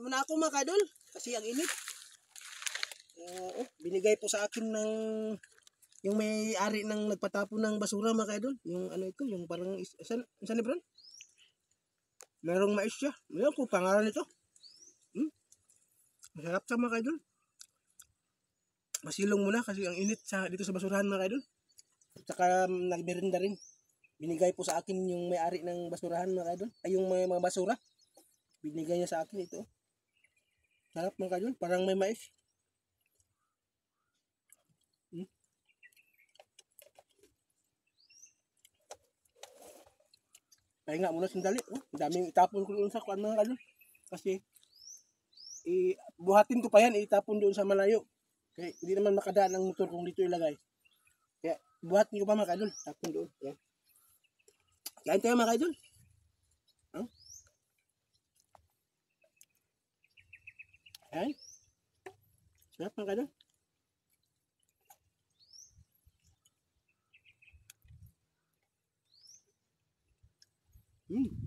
muna ako mga kadol kasi ang init. Binigay po sa akin ng yung may-ari ng nagpatapon ng basura mga kadol. Yung ano ito, yung parang saan ni Bron? Merong mais siya. Ayan ko pangalan nito. Masarap sa mga kadol. Masilong muna kasi ang init dito sa basurahan mga kadol. At saka nagmerinda rin. Binigay po sa akin yung may-ari ng basurahan mga kadol. Ay yung mga basura. Binigay niya sa akin ito. Sarap mga kadol, parang may mais. Pahinga muna sandali. Daming itapon ko doon sa kuan mga kadol. Kasi buhatin ko pa yan, itapon doon sa malayo. Kaya hindi naman makadaan ang motor kung dito ilagay. Kaya buhatin ko pa mga kadol, tapon doon. Yan. Kain tayo mga kadol. Ayan. Sarap mga kadol.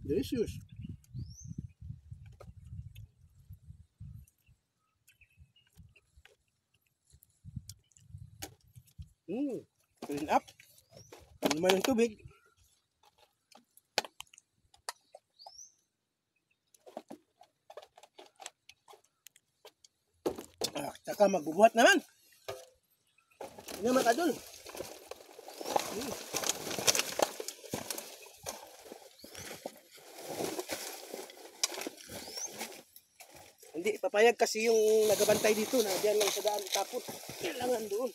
Delicious. Clean up. Naman yung tubig. Saka magbubuhat naman. Yan mga kadol. Hindi papayag kasi yung nagabantay dito na diyan lang sa daan tapon. Kailangan doon.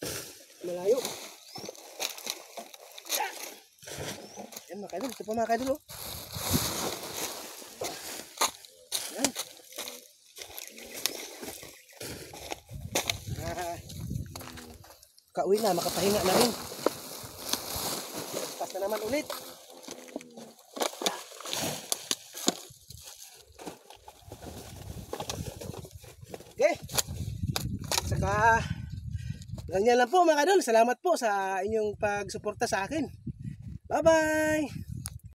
Malayo. Yan mga kadol. Ito pa mga kadol. Yan. Kauwi na, makapahinga na rin. Pas na naman ulit. Okay. Saka ganyan lang po mga kadol. Salamat po sa inyong pagsuporta sa akin. Bye-bye!